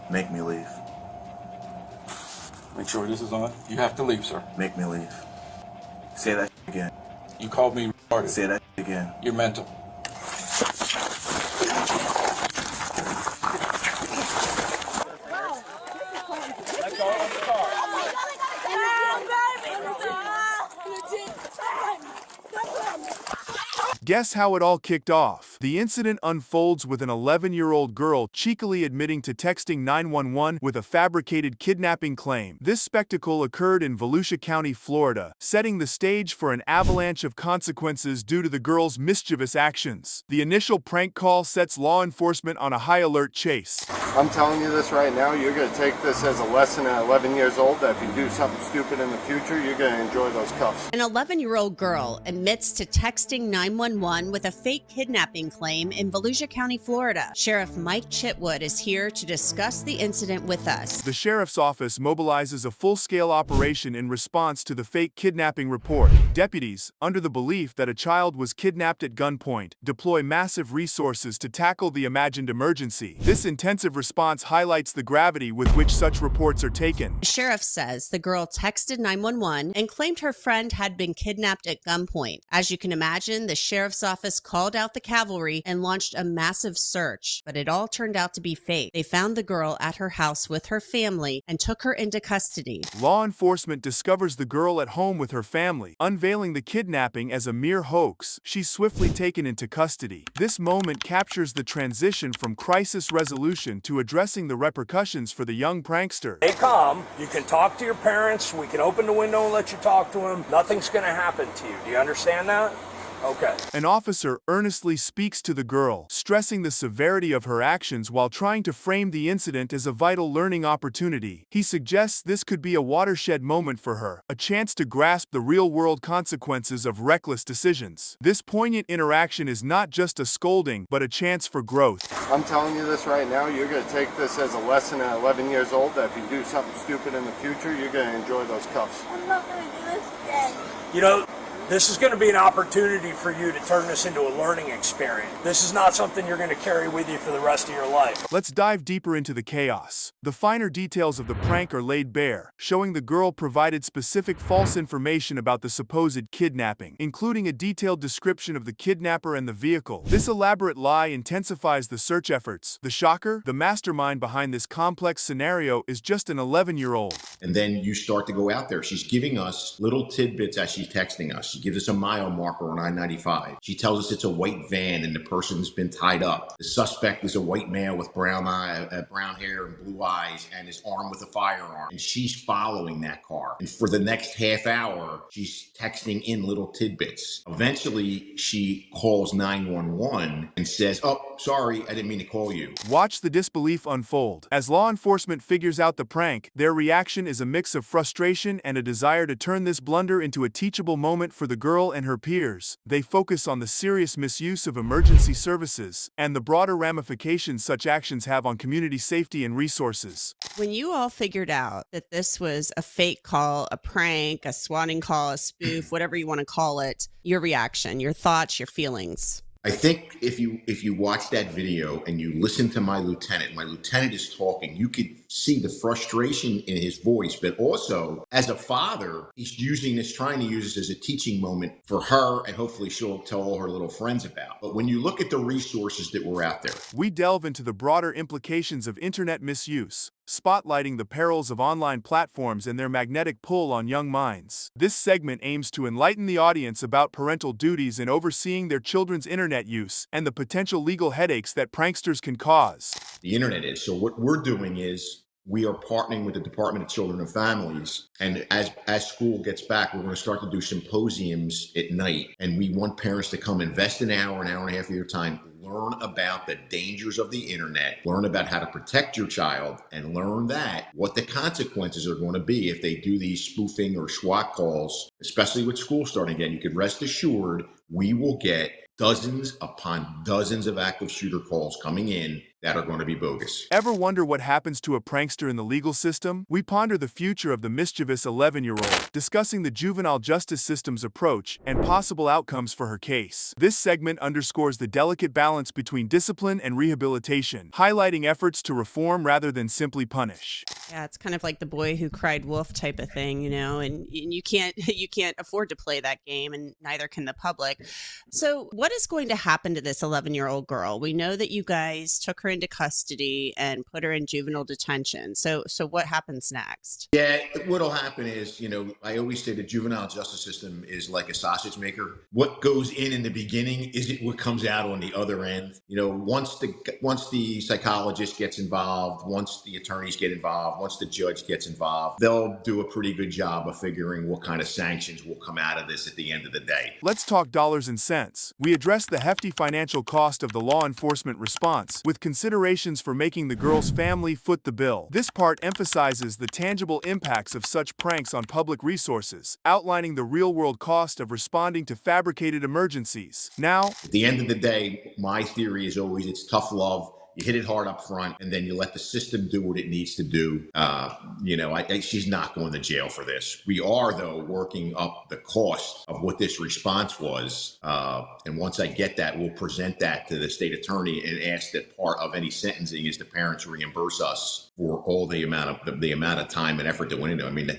Make me leave. Make sure this is on. You have to leave, sir. Make me leave. Say that again. You called me retarded. Say that again. You're mental. Let go of the car. Guess how it all kicked off? The incident unfolds with an 11-year-old girl cheekily admitting to texting 911 with a fabricated kidnapping claim. This spectacle occurred in Volusia County, Florida, setting the stage for an avalanche of consequences due to the girl's mischievous actions. The initial prank call sets law enforcement on a high-alert chase. I'm telling you this right now, you're going to take this as a lesson at 11 years old that if you do something stupid in the future, you're going to enjoy those cuffs. An 11-year-old girl admits to texting 911 with a fake kidnapping claim in Volusia County, Florida. Sheriff Mike Chitwood is here to discuss the incident with us. The sheriff's office mobilizes a full-scale operation in response to the fake kidnapping report. Deputies, under the belief that a child was kidnapped at gunpoint, deploy massive resources to tackle the imagined emergency. This intensive response highlights the gravity with which such reports are taken. The sheriff says the girl texted 911 and claimed her friend had been kidnapped at gunpoint. As you can imagine, the sheriff's office called out the cavalry and launched a massive search, but it all turned out to be fake. They found the girl at her house with her family and took her into custody. Law enforcement discovers the girl at home with her family, unveiling the kidnapping as a mere hoax. She's swiftly taken into custody. This moment captures the transition from crisis resolution to addressing the repercussions for the young prankster. Stay calm. You can talk to your parents. We can open the window and let you talk to them. Nothing's going to happen to you. Do you understand that? Okay. An officer earnestly speaks to the girl, stressing the severity of her actions while trying to frame the incident as a vital learning opportunity. He suggests this could be a watershed moment for her, a chance to grasp the real-world consequences of reckless decisions. This poignant interaction is not just a scolding, but a chance for growth. I'm telling you this right now, you're going to take this as a lesson at 11 years old that if you do something stupid in the future, you're going to enjoy those cuffs. I'm not going to do this again. You know, this is going to be an opportunity for you to turn this into a learning experience. This is not something you're going to carry with you for the rest of your life. Let's dive deeper into the chaos. The finer details of the prank are laid bare, showing the girl provided specific false information about the supposed kidnapping, including a detailed description of the kidnapper and the vehicle. This elaborate lie intensifies the search efforts. The shocker, the mastermind behind this complex scenario is just an 11-year-old. And then you start to go out there. She's giving us little tidbits as she's texting us. She gives us a mile marker on I-95. She tells us it's a white van and the person's been tied up. The suspect is a white male with brown hair and blue eyes and is armed with a firearm. And she's following that car. And for the next half hour, she's texting in little tidbits. Eventually, she calls 911 and says, "Oh, sorry, I didn't mean to call you." Watch the disbelief unfold. As law enforcement figures out the prank, their reaction is a mix of frustration and a desire to turn this blunder into a teachable moment for the girl and her peers. They focus on the serious misuse of emergency services and the broader ramifications such actions have on community safety and resources. When you all figured out that this was a fake call, a prank, a swatting call, a spoof, whatever you want to call it, your reaction, your thoughts, your feelings? I think if you watch that video and you listen to my lieutenant is talking, you could see the frustration in his voice, but also as a father, he's trying to use this as a teaching moment for her, and hopefully she'll tell all her little friends about. But when you look at the resources that were out there, we delve into the broader implications of internet misuse, spotlighting the perils of online platforms and their magnetic pull on young minds. This segment aims to enlighten the audience about parental duties in overseeing their children's internet use and the potential legal headaches that pranksters can cause. the internet is. So what we're doing is we are partnering with the Department of Children and Families. And as school gets back, we're going to start to do symposiums at night. And we want parents to come invest an hour and a half of your time, learn about the dangers of the internet, learn about how to protect your child, and learn what the consequences are going to be if they do these spoofing or SWAT calls, especially with school starting again. You could rest assured we will get dozens upon dozens of active shooter calls coming in that are going to be bogus. Ever wonder what happens to a prankster in the legal system? We ponder the future of the mischievous 11-year-old, discussing the juvenile justice system's approach and possible outcomes for her case. This segment underscores the delicate balance between discipline and rehabilitation, highlighting efforts to reform rather than simply punish. Yeah, it's kind of like the boy who cried wolf type of thing, you know, and you can't afford to play that game, and neither can the public. So what is going to happen to this 11-year-old girl? We know that you guys took her into custody and put her in juvenile detention. So what happens next? Yeah, what'll happen is, I always say the juvenile justice system is like a sausage maker. What goes in the beginning isn't what comes out on the other end. Once the psychologist gets involved, once the attorneys get involved, once the judge gets involved, they'll do a pretty good job of figuring what kind of sanctions will come out of this at the end of the day. Let's talk dollars and cents. We address the hefty financial cost of the law enforcement response, with considerations for making the girl's family foot the bill. This part emphasizes the tangible impacts of such pranks on public resources, outlining the real-world cost of responding to fabricated emergencies. Now, at the end of the day, my theory is always it's tough love. You hit it hard up front, and then you let the system do what it needs to do. She's not going to jail for this. We are, though, working up the cost of what this response was. And once I get that, we'll present that to the state attorney and ask that part of any sentencing is the parents reimburse us for all the amount of time and effort that went into it. I mean,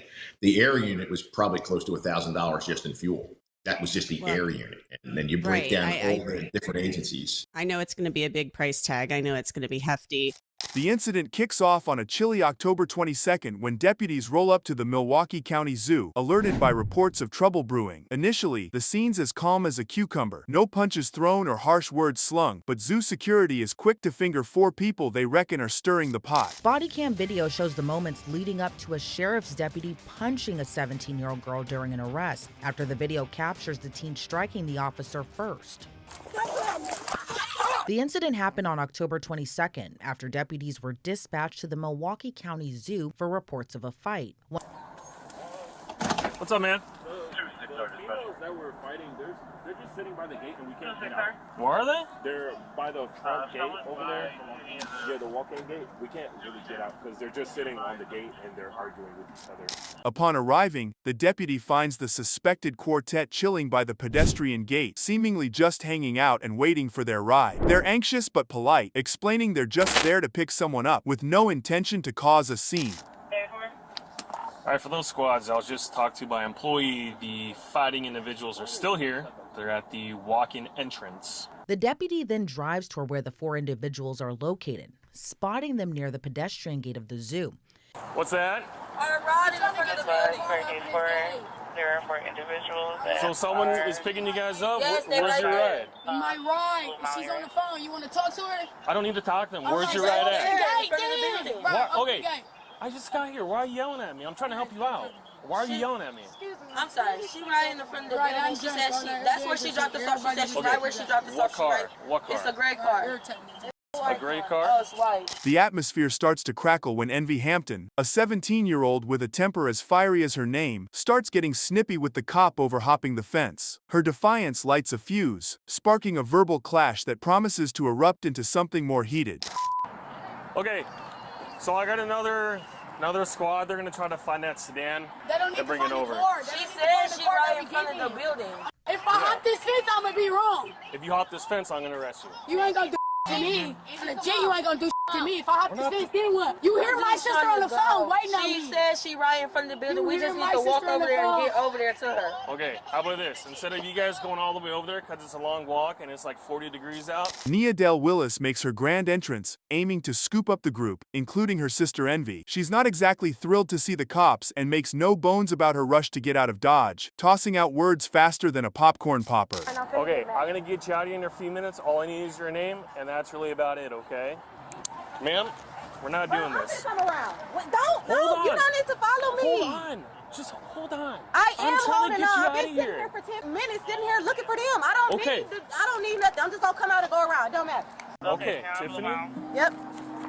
the air unit was probably close to $1,000 just in fuel. That was just the air unit. And then you break down all the different agencies. I know it's going to be a big price tag. I know it's going to be hefty. The incident kicks off on a chilly October 22nd when deputies roll up to the Milwaukee County Zoo, alerted by reports of trouble brewing. Initially, the scene's as calm as a cucumber. No punches thrown or harsh words slung, but zoo security is quick to finger 4 people they reckon are stirring the pot. Body cam video shows the moments leading up to a sheriff's deputy punching a 17-year-old girl during an arrest, after the video captures the teen striking the officer first. The incident happened on October 22nd after deputies were dispatched to the Milwaukee County Zoo for reports of a fight. What's up, man? That were fighting, they're just sitting by the gate and we can't get out. Where are they? They're by the front gate over there. Yeah, the walk-in gate. We can't really get out because they're just sitting on the gate and they're arguing with each other. Upon arriving, the deputy finds the suspected quartet chilling by the pedestrian gate, seemingly just hanging out and waiting for their ride. They're anxious but polite, explaining they're just there to pick someone up, with no intention to cause a scene. All right, for those squads I was just talked to by employee, the fighting individuals are still here. They're at the walk-in entrance. The deputy then drives toward where the 4 individuals are located, spotting them near the pedestrian gate of the zoo. What's that? Our ride in front of the building. There are 4 individuals. So someone is picking you guys up? Yes, Where's your ride? My ride. She's on the phone. You want to talk to her? I don't need to talk to them. Where's your ride at? Right, okay, I just got here. Why are you yelling at me? I'm trying to help you out. Why are you yelling at me? I'm sorry. She right in the front of the building. She said that's where she dropped us off. She said she's right where she dropped us off. What car? What car? It's a gray car. A gray car? Oh, it's white. The atmosphere starts to crackle when Envy Hampton, a 17-year-old with a temper as fiery as her name, starts getting snippy with the cop over hopping the fence. Her defiance lights a fuse, sparking a verbal clash that promises to erupt into something more heated. Okay, so I got another squad. They're gonna try to find that sedan and bring it over. She said she right in front of the building. If I hop this fence, I'm gonna be wrong. If you hop this fence, I'm gonna arrest you. You ain't gonna do to me. Legit, you ain't gonna do to me. If I hop this fence, then what? You hear my sister on the phone waiting on me. She said she right in front of the building. We just need to walk over there and get over there to her. Okay, how about this? Instead of you guys going all the way over there, because it's a long walk and it's like 40 degrees out. Nia Del Willis makes her grand entrance, aiming to scoop up the group, including her sister Envy. She's not exactly thrilled to see the cops and makes no bones about her rush to get out of Dodge, tossing out words faster than a popcorn popper. Okay, I'm gonna get you out of here in a few minutes. All I need is your name, and that's really about it, okay? Ma'am, we're not doing this. Come around. No, you don't need to follow me. Hold on. Just hold on. I am holding on. I've I've been sitting here for 10 minutes, sitting here looking for them. I don't need nothing. I'm just gonna come out and go around. It don't matter. Okay, Tiffany. Yep.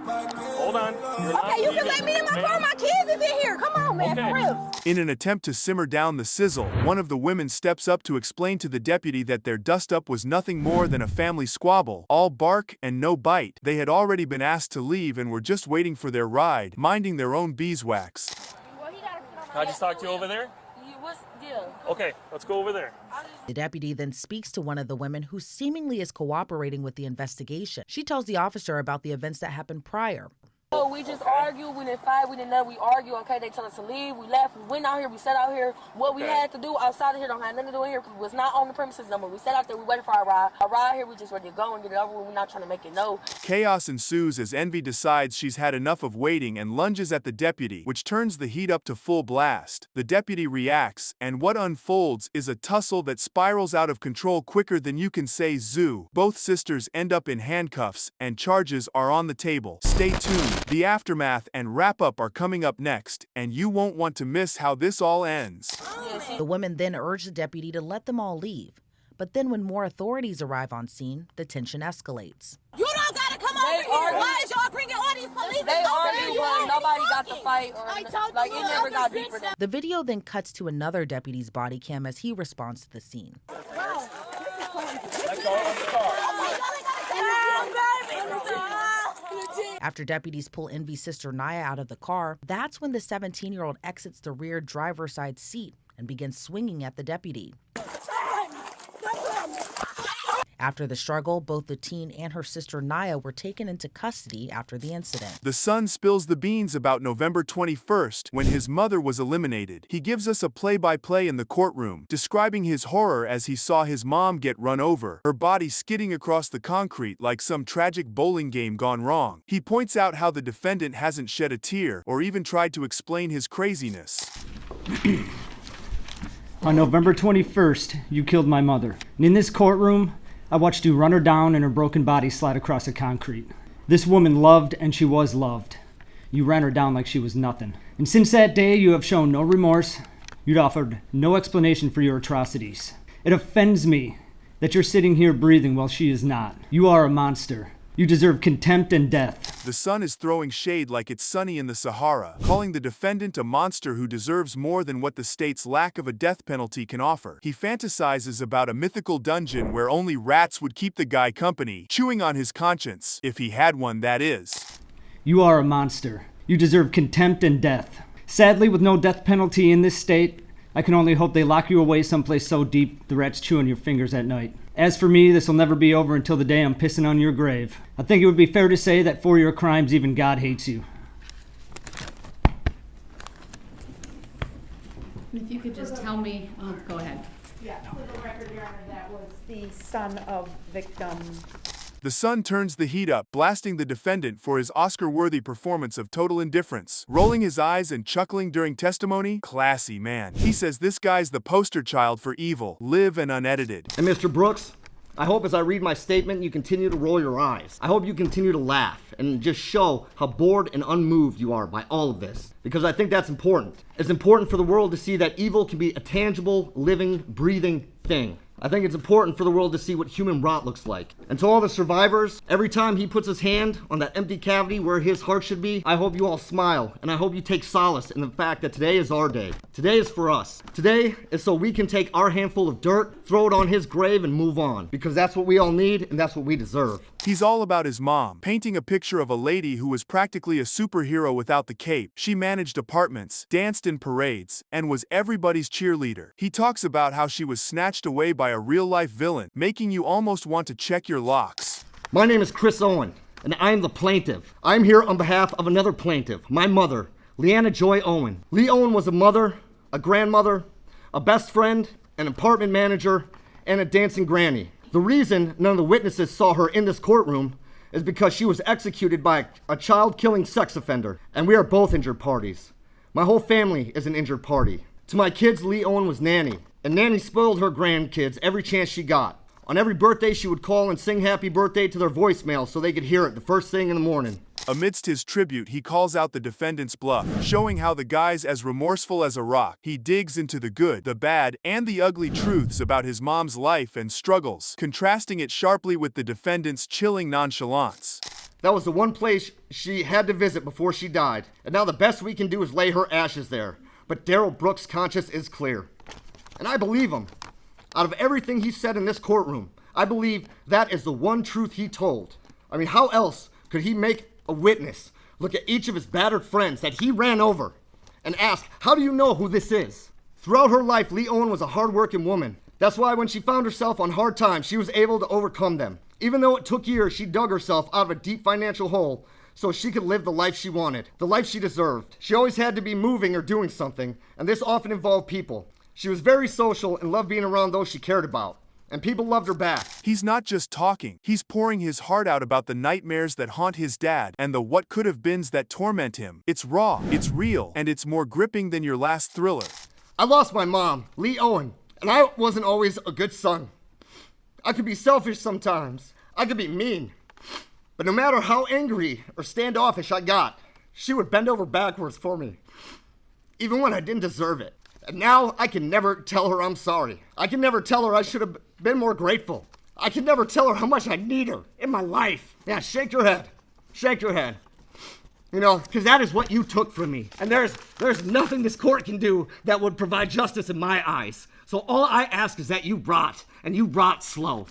Hold on. Okay, you can let me in my car. My kids is in here. Come on, man, for real. In an attempt to simmer down the sizzle, one of the women steps up to explain to the deputy that their dust-up was nothing more than a family squabble, all bark and no bite. They had already been asked to leave and were just waiting for their ride, minding their own beeswax. Can I just talk to you over there? Okay, let's go over there. The deputy then speaks to one of the women who seemingly is cooperating with the investigation. She tells the officer about the events that happened prior. So we just argued, we didn't fight, we didn't know, we argued, okay, they told us to leave, we left, we went out here, we sat out here. What we had to do outside of here don't have nothing to do in here because we was not on the premises no more. We sat out there, we waited for our ride. Our ride here, we just ready to go and get it over with. We're not trying to make it no. Chaos ensues as Envy decides she's had enough of waiting and lunges at the deputy, which turns the heat up to full blast. The deputy reacts, and what unfolds is a tussle that spirals out of control quicker than you can say zoo. Both sisters end up in handcuffs, and charges are on the table. Stay tuned. The aftermath and wrap-up are coming up next, and you won't want to miss how this all ends. The women then urge the deputy to let them all leave. But then when more authorities arrive on scene, the tension escalates. You don't gotta come over here. Why is y'all bringing all these police? They argued, but nobody got to fight or like it never got deeper than. The video then cuts to another deputy's body cam as he responds to the scene. After deputies pull Envy's sister Naya out of the car, that's when the 17-year-old exits the rear driver's side seat and begins swinging at the deputy. After the struggle, both the teen and her sister Naya were taken into custody after the incident. The son spills the beans about November 21st, when his mother was eliminated. He gives us a play-by-play in the courtroom, describing his horror as he saw his mom get run over, her body skidding across the concrete like some tragic bowling game gone wrong. He points out how the defendant hasn't shed a tear or even tried to explain his craziness. On November 21st, you killed my mother. And in this courtroom, I watched you run her down and her broken body slide across the concrete. This woman loved and she was loved. You ran her down like she was nothing. And since that day, you have shown no remorse. You'd offered no explanation for your atrocities. It offends me that you're sitting here breathing while she is not. You are a monster. You deserve contempt and death. The son is throwing shade like it's sunny in the Sahara, calling the defendant a monster who deserves more than what the state's lack of a death penalty can offer. He fantasizes about a mythical dungeon where only rats would keep the guy company, chewing on his conscience, if he had one, that is. You are a monster. You deserve contempt and death. Sadly, with no death penalty in this state, I can only hope they lock you away someplace so deep the rats chew on your fingers at night. As for me, this will never be over until the day I'm pissing on your grave. I think it would be fair to say that for your crimes, even God hates you. If you could just tell me, go ahead. Yeah, for the record, Your Honor, that was the son of victim. The son turns the heat up, blasting the defendant for his Oscar-worthy performance of total indifference. Rolling his eyes and chuckling during testimony, classy man. He says this guy's the poster child for evil, live and unedited. And Mr. Brooks, I hope as I read my statement, you continue to roll your eyes. I hope you continue to laugh and just show how bored and unmoved you are by all of this. Because I think that's important. It's important for the world to see that evil can be a tangible, living, breathing thing. I think it's important for the world to see what human rot looks like. And to all the survivors, every time he puts his hand on that empty cavity where his heart should be, I hope you all smile, and I hope you take solace in the fact that today is our day. Today is for us. Today is so we can take our handful of dirt, throw it on his grave, and move on. Because that's what we all need, and that's what we deserve. He's all about his mom, painting a picture of a lady who was practically a superhero without the cape. She managed apartments, danced in parades, and was everybody's cheerleader. He talks about how she was snatched away by a real-life villain, making you almost want to check your locks. My name is Chris Owen, and I am the plaintiff. I'm here on behalf of another plaintiff, my mother, Leanna Joy Owen. Lee Owen was a mother, a grandmother, a best friend, an apartment manager, and a dancing granny. The reason none of the witnesses saw her in this courtroom is because she was executed by a child-killing sex offender, and we are both injured parties. My whole family is an injured party. To my kids, Lee Owen was Nanny, and Nanny spoiled her grandkids every chance she got. On every birthday, she would call and sing happy birthday to their voicemail so they could hear it the first thing in the morning. Amidst his tribute, he calls out the defendant's bluff, showing how the guy's as remorseful as a rock. He digs into the good, the bad, and the ugly truths about his mom's life and struggles, contrasting it sharply with the defendant's chilling nonchalance. That was the one place she had to visit before she died. And now the best we can do is lay her ashes there. But Darrell Brooks' conscience is clear. And I believe him. Out of everything he said in this courtroom, I believe that is the one truth he told. I mean, how else could he make a witness look at each of his battered friends that he ran over and ask, how do you know who this is? Throughout her life, Lee Owen was a hard-working woman. That's why when she found herself on hard times, she was able to overcome them. Even though it took years, she dug herself out of a deep financial hole so she could live the life she wanted, the life she deserved. She always had to be moving or doing something, and this often involved people. She was very social and loved being around those she cared about. And people loved her back. He's not just talking, he's pouring his heart out about the nightmares that haunt his dad and the what could have beens that torment him. It's raw, it's real, and it's more gripping than your last thriller. I lost my mom, Lee Owen, and I wasn't always a good son. I could be selfish sometimes. I could be mean. But no matter how angry or standoffish I got, she would bend over backwards for me, even when I didn't deserve it. And now I can never tell her I'm sorry. I can never tell her I should have been more grateful. I can never tell her how much I need her in my life. Yeah, shake your head. Shake your head. You know, because that is what you took from me. And there's nothing this court can do that would provide justice in my eyes. So all I ask is that you rot, and you rot slow.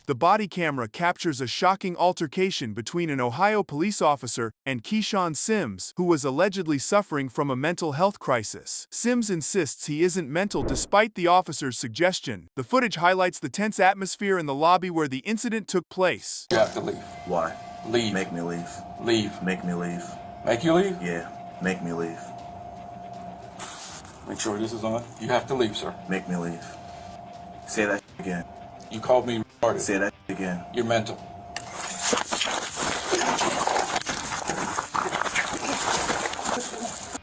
The body camera captures a shocking altercation between an Ohio police officer and Keyshawn Sims, who was allegedly suffering from a mental health crisis. Sims insists he isn't mental despite the officer's suggestion. The footage highlights the tense atmosphere in the lobby where the incident took place. You have to leave. Why? Leave. Make me leave. Leave. Make me leave. Make you leave? Yeah, make me leave. Make sure this is on. You have to leave, sir. Make me leave. Say that again. You called me retarded. Say that again. You're mental.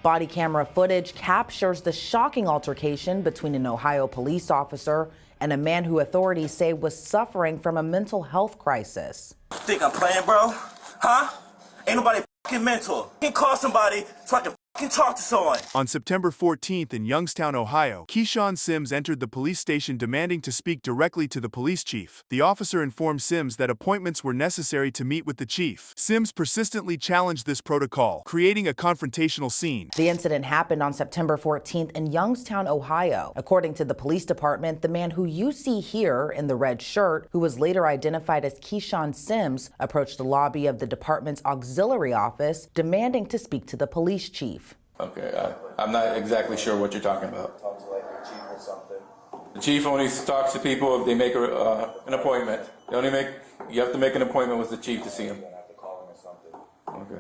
Body camera footage captures the shocking altercation between an Ohio police officer and a man who authorities say was suffering from a mental health crisis. Think I'm playing, bro? Huh? Ain't nobody fucking mental. You can call somebody so I can fucking talk to someone. On September 14th in Youngstown, Ohio, Keyshawn Sims entered the police station demanding to speak directly to the police chief. The officer informed Sims that appointments were necessary to meet with the chief. Sims persistently challenged this protocol, creating a confrontational scene. The incident happened on September 14th in Youngstown, Ohio. According to the police department, the man who you see here in the red shirt, who was later identified as Keyshawn Sims, approached the lobby of the department's auxiliary office, demanding to speak to the police chief. Okay, I'm not exactly sure what you're talking about. The chief only talks to people if they make an appointment. You have to make an appointment with the chief to see him. Okay.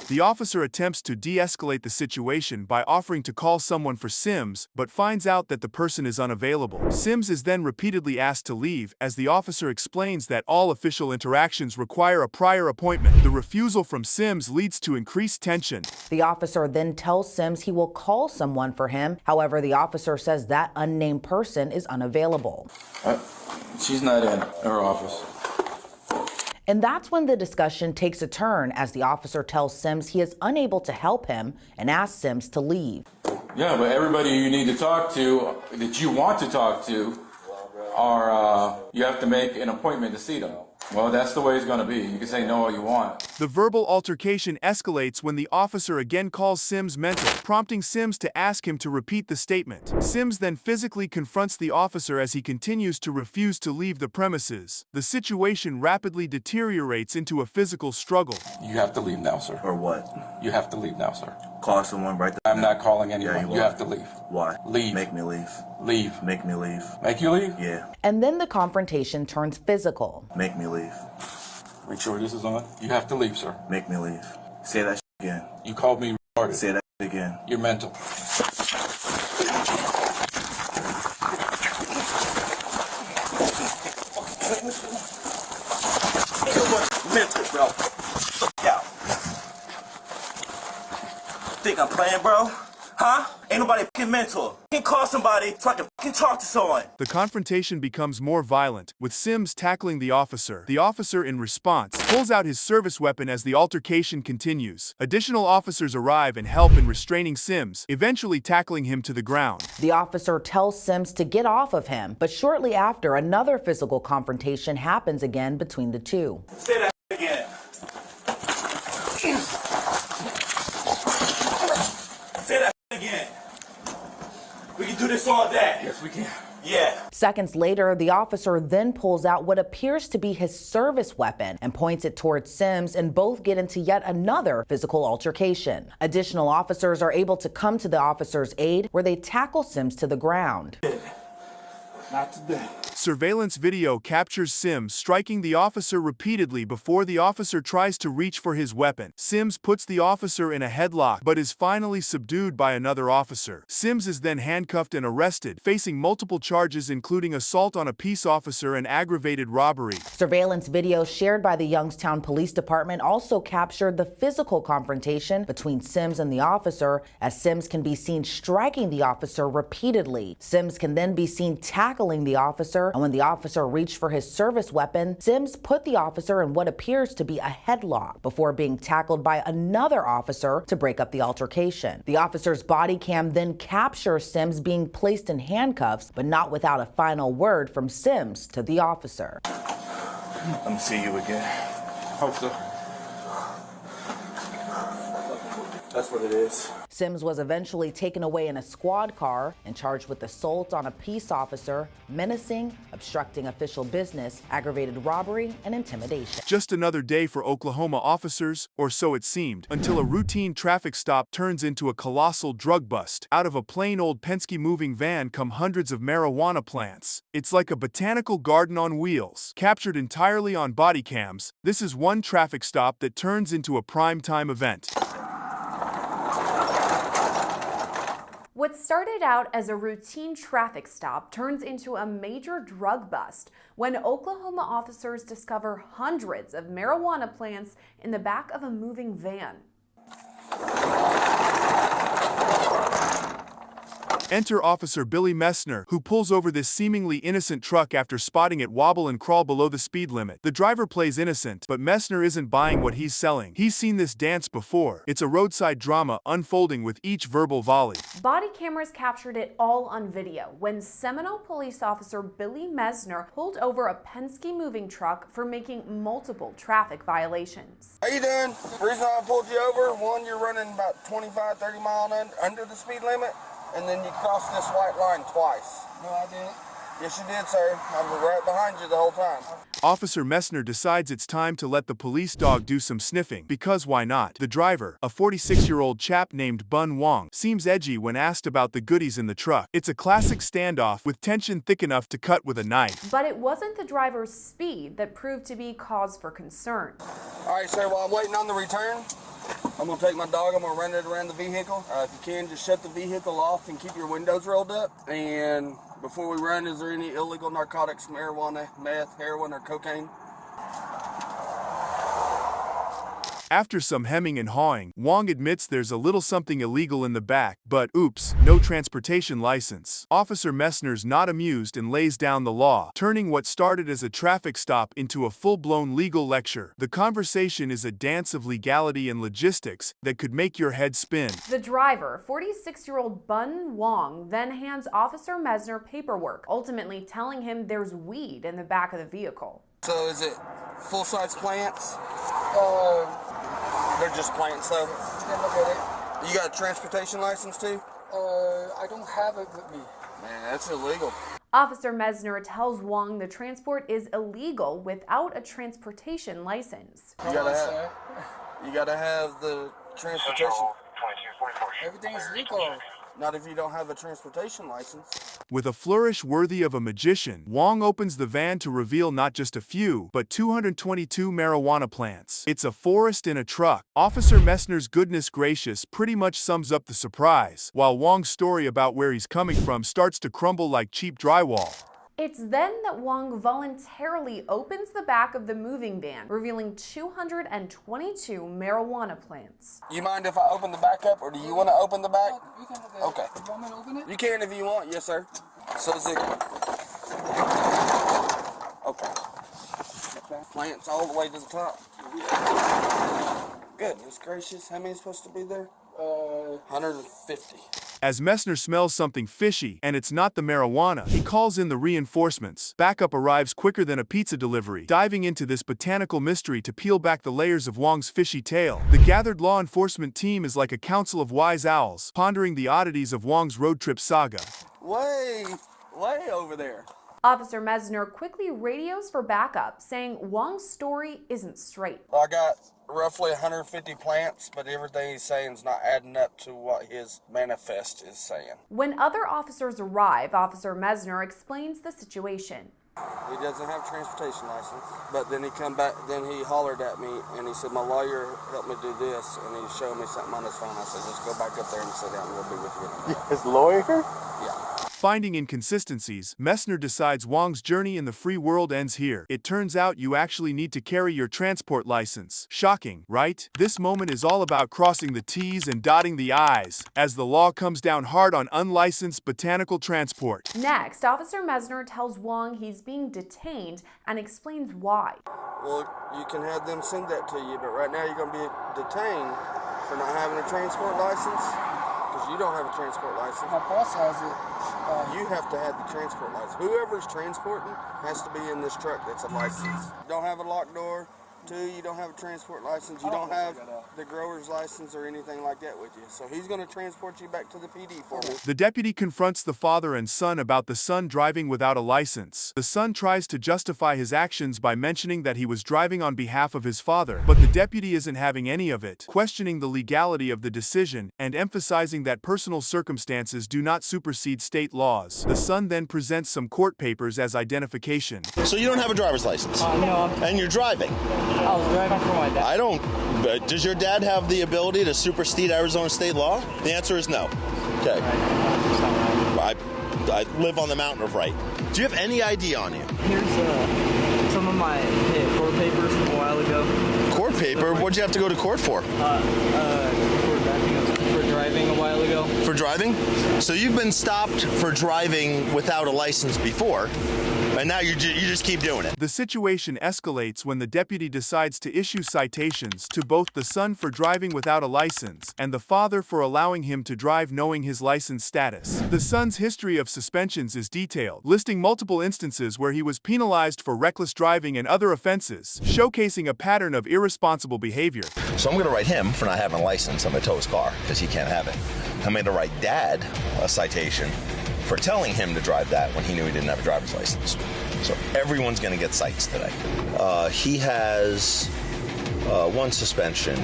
The officer attempts to de-escalate the situation by offering to call someone for Sims, but finds out that the person is unavailable. Sims is then repeatedly asked to leave, as the officer explains that all official interactions require a prior appointment. The refusal from Sims leads to increased tension. The officer then tells Sims he will call someone for him. However, the officer says that unnamed person is unavailable. She's not in her office. And that's when the discussion takes a turn, as the officer tells Sims he is unable to help him and asks Sims to leave. Yeah, but everybody you need to talk to, that you want to talk to, you have to make an appointment to see them. Well, that's the way it's going to be. You can say no all you want. The verbal altercation escalates when the officer again calls Sims mental, prompting Sims to ask him to repeat the statement. Sims then physically confronts the officer as he continues to refuse to leave the premises. The situation rapidly deteriorates into a physical struggle. You have to leave now, sir. Or what? You have to leave now, sir. Call someone right there. I'm not calling anyone. Yeah, you have to leave. Why? Leave. Make me leave. Leave. Make me leave. Make you leave? Yeah. And then the confrontation turns physical. Make me leave. Make sure this is on. You have to leave, sir. Make me leave. Say that again. You called me retarded. Say that again. You're mental. Mental, bro. Yeah. Think I'm playing, bro? Huh? Ain't nobody fucking mental. You can call somebody so I can fucking talk to someone. The confrontation becomes more violent, with Sims tackling the officer. The officer, in response, pulls out his service weapon as the altercation continues. Additional officers arrive and help in restraining Sims, eventually tackling him to the ground. The officer tells Sims to get off of him, but shortly after, another physical confrontation happens again between the two. Say that again. Say that again. We can do this all day. Yes, we can. Yeah. Seconds later, the officer then pulls out what appears to be his service weapon and points it towards Sims, and both get into yet another physical altercation. Additional officers are able to come to the officer's aid, where they tackle Sims to the ground. Not today. Surveillance video captures Sims striking the officer repeatedly before the officer tries to reach for his weapon. Sims puts the officer in a headlock but is finally subdued by another officer. Sims is then handcuffed and arrested, facing multiple charges including assault on a peace officer and aggravated robbery. Surveillance video shared by the Youngstown Police Department also captured the physical confrontation between Sims and the officer, as Sims can be seen striking the officer repeatedly. Sims can then be seen tackling the officer, and when the officer reached for his service weapon, Sims put the officer in what appears to be a headlock before being tackled by another officer to break up the altercation. The officer's body cam then captures Sims being placed in handcuffs, but not without a final word from Sims to the officer. Let me see you again. Hope so. That's what it is. Sims was eventually taken away in a squad car and charged with assault on a peace officer, menacing, obstructing official business, aggravated robbery, and intimidation. Just another day for Oklahoma officers, or so it seemed, until a routine traffic stop turns into a colossal drug bust. Out of a plain old Penske moving van come hundreds of marijuana plants. It's like a botanical garden on wheels. Captured entirely on body cams, this is one traffic stop that turns into a primetime event. What started out as a routine traffic stop turns into a major drug bust when Oklahoma officers discover hundreds of marijuana plants in the back of a moving van. Enter Officer Billy Messner, who pulls over this seemingly innocent truck after spotting it wobble and crawl below the speed limit. The driver plays innocent, but Messner isn't buying what he's selling. He's seen this dance before. It's a roadside drama unfolding with each verbal volley. Body cameras captured it all on video when Seminole police officer Billy Messner pulled over a Penske moving truck for making multiple traffic violations. How you doing? The reason I pulled you over, one, you're running about 25, 30 miles under the speed limit. And then you crossed this white line twice. No, I didn't. Yes, you did, sir. I was right behind you the whole time. Officer Messner decides it's time to let the police dog do some sniffing, because why not? The driver, a 46-year-old chap named Bun Wong, seems edgy when asked about the goodies in the truck. It's a classic standoff with tension thick enough to cut with a knife. But it wasn't the driver's speed that proved to be cause for concern. All right, sir, while I'm waiting on the return, I'm going to take my dog, I'm going to run it around the vehicle. If you can, just shut the vehicle off and keep your windows rolled up. And before we run, is there any illegal narcotics, marijuana, meth, heroin, or cocaine? After some hemming and hawing, Wong admits there's a little something illegal in the back, but oops, no transportation license. Officer Messner's not amused and lays down the law, turning what started as a traffic stop into a full-blown legal lecture. The conversation is a dance of legality and logistics that could make your head spin. The driver, 46-year-old Bun Wong, then hands Officer Messner paperwork, ultimately telling him there's weed in the back of the vehicle. So is it full-size plants? They're just plants, though. Look at it. You got a transportation license, too? I don't have it with me. Man, that's illegal. Officer Messner tells Wong the transport is illegal without a transportation license. You gotta have the transportation. Everything is legal. Not if you don't have a transportation license. With a flourish worthy of a magician, Wong opens the van to reveal not just a few, but 222 marijuana plants. It's a forest in a truck. Officer Messner's goodness gracious pretty much sums up the surprise, while Wong's story about where he's coming from starts to crumble like cheap drywall. It's then that Wong voluntarily opens the back of the moving van, revealing 222 marijuana plants. You mind if I open the back up, or do you want to open the back? You can open it. Okay. You want me to open it? You can if you want. Yes, sir. So is it... Okay. Plants all the way to the top. Goodness gracious. How many supposed to be there? 150. As Messner smells something fishy, and it's not the marijuana, he calls in the reinforcements. Backup arrives quicker than a pizza delivery, diving into this botanical mystery to peel back the layers of Wong's fishy tale. The gathered law enforcement team is like a council of wise owls, pondering the oddities of Wong's road trip saga. Way over there. Officer Messner quickly radios for backup, saying Wong's story isn't straight. I got roughly 150 plants, but everything he's saying is not adding up to what his manifest is saying. When other officers arrive, Officer Messner explains the situation. He doesn't have a transportation license, but then he come back, then he hollered at me and he said, my lawyer helped me do this, and he showed me something on his phone. I said, just go back up there and sit down and we'll be with you. His lawyer? Yeah. Finding inconsistencies, Messner decides Wong's journey in the free world ends here. It turns out you actually need to carry your transport license. Shocking, right? This moment is all about crossing the T's and dotting the I's, as the law comes down hard on unlicensed botanical transport. Next, Officer Messner tells Wong he's being detained and explains why. Well, you can have them send that to you, but right now you're going to be detained for not having a transport license, because you don't have a transport license. My boss has it. You have to have the transport license. Whoever's transporting has to be in this truck that's a license. You don't have a locked door. 2, you don't have a transport license. You don't have the grower's license or anything like that with you. So he's going to transport you back to the PD for me. The deputy confronts the father and son about the son driving without a license. The son tries to justify his actions by mentioning that he was driving on behalf of his father, but the deputy isn't having any of it, questioning the legality of the decision and emphasizing that personal circumstances do not supersede state laws. The son then presents some court papers as identification. So you don't have a driver's license? No. And you're driving? I was driving for my dad. I don't. Does your dad have the ability to supersede Arizona state law? The answer is no. Okay. I live on the mountain of right. Do you have any ID on you? Here's some of my court papers from a while ago. Court paper? What'd you have to go to court for? For driving a while ago. For driving? So you've been stopped for driving without a license before, and now you just keep doing it. The situation escalates when the deputy decides to issue citations to both the son for driving without a license and the father for allowing him to drive knowing his license status. The son's history of suspensions is detailed, listing multiple instances where he was penalized for reckless driving and other offenses, showcasing a pattern of irresponsible behavior. So I'm going to write him for not having a license. I'm going to tow his car because he can't have it. I'm going to write Dad a citation for telling him to drive that when he knew he didn't have a driver's license. So everyone's going to get cites today. He has 1 suspension,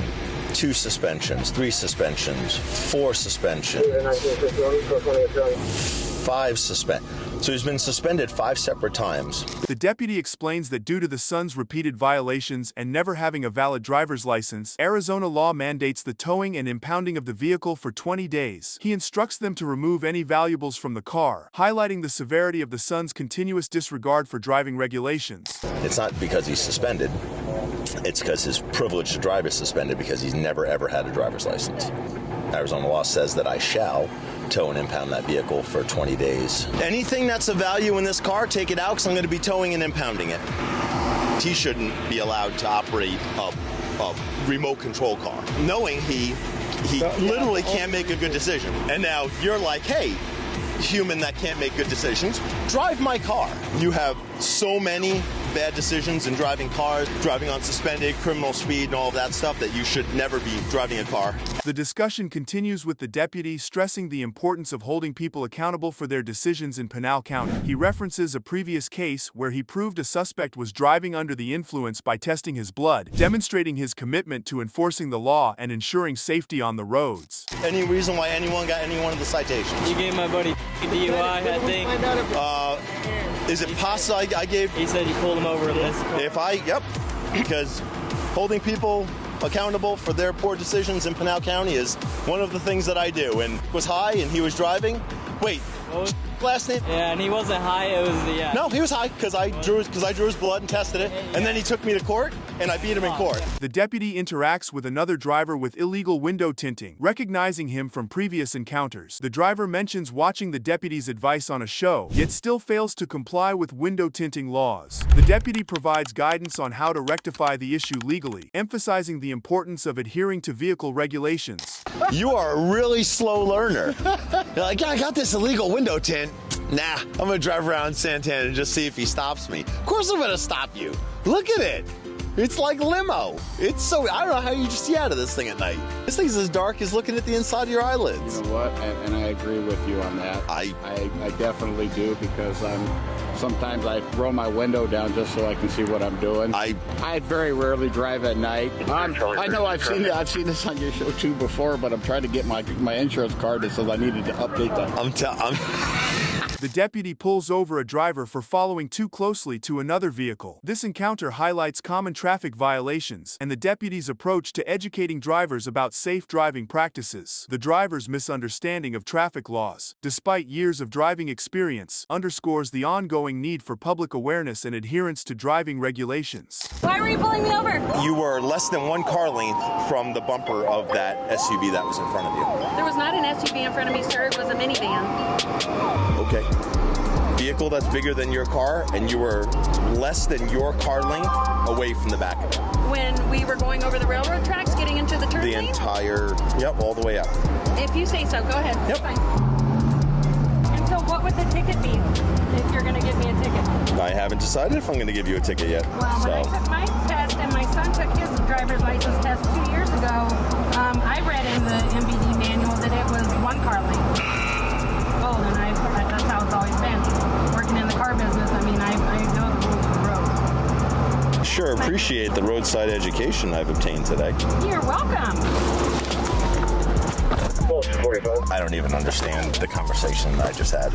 2 suspensions, 3 suspensions, 4 suspensions, 5 suspensions. So he's been suspended 5 separate times. The deputy explains that due to the son's repeated violations and never having a valid driver's license, Arizona law mandates the towing and impounding of the vehicle for 20 days. He instructs them to remove any valuables from the car, highlighting the severity of the son's continuous disregard for driving regulations. It's not because he's suspended. It's because his privilege to drive is suspended because he's never ever had a driver's license. Arizona law says that I shall tow and impound that vehicle for 20 days. Anything that's of value in this car, take it out because I'm going to be towing and impounding it. He shouldn't be allowed to operate a remote control car, knowing he literally can't make a good decision. And now you're like, hey, human that can't make good decisions, drive my car. You have so many bad decisions in driving cars, driving on suspended, criminal speed, and all of that stuff that you should never be driving a car. The discussion continues with the deputy stressing the importance of holding people accountable for their decisions in Pinal County. He references a previous case where he proved a suspect was driving under the influence by testing his blood, demonstrating his commitment to enforcing the law and ensuring safety on the roads. Any reason why anyone got any one of the citations? You gave my buddy DUI, I think. Is it possible I gave... He said you pulled him over in this car. Yep, because holding people accountable for their poor decisions in Pinal County is one of the things that I do. And was high and he was driving. Wait, last name? Yeah, and he wasn't high. It was yeah. No, he was high because I drew his blood and tested it, and then he took me to court, and I beat him in court. The deputy interacts with another driver with illegal window tinting, recognizing him from previous encounters. The driver mentions watching the deputy's advice on a show, yet still fails to comply with window tinting laws. The deputy provides guidance on how to rectify the issue legally, emphasizing the importance of adhering to vehicle regulations. You are a really slow learner. You're like, yeah, I got this illegal window tint. Nah, I'm gonna drive around Santana and just see if he stops me. Of course I'm gonna stop you. Look at it. It's like limo. It's so, I don't know how you just see out of this thing at night. This thing's as dark as looking at the inside of your eyelids. You know what, and I agree with you on that. I definitely do, because sometimes I roll my window down just so I can see what I'm doing. I very rarely drive at night. I know I've seen this on your show too before, but I'm trying to get my insurance card that says I needed to update that. The deputy pulls over a driver for following too closely to another vehicle. This encounter highlights common traffic violations and the deputy's approach to educating drivers about safe driving practices. The driver's misunderstanding of traffic laws, despite years of driving experience, underscores the ongoing need for public awareness and adherence to driving regulations. Why were you pulling me over? You were less than 1 car length from the bumper of that SUV that was in front of you. There was not an SUV in front of me, sir. It was a minivan. Okay. Vehicle that's bigger than your car, and you were less than your car length away from the back of it. When we were going over the railroad tracks, getting into the turn lane? Yep, all the way up. If you say so, go ahead. Yep. Fine. And so what would the ticket be if you're going to give me a ticket? I haven't decided if I'm going to give you a ticket yet. Well, when I took my test and my son took his driver's license test 2 years ago, I read in the MVD manual that it was 1 car length. Oh, and that's how it's always been. Working in the car business, I mean, I know the rules of the road. Sure, appreciate the roadside education I've obtained today. You're welcome. I don't even understand the conversation I just had.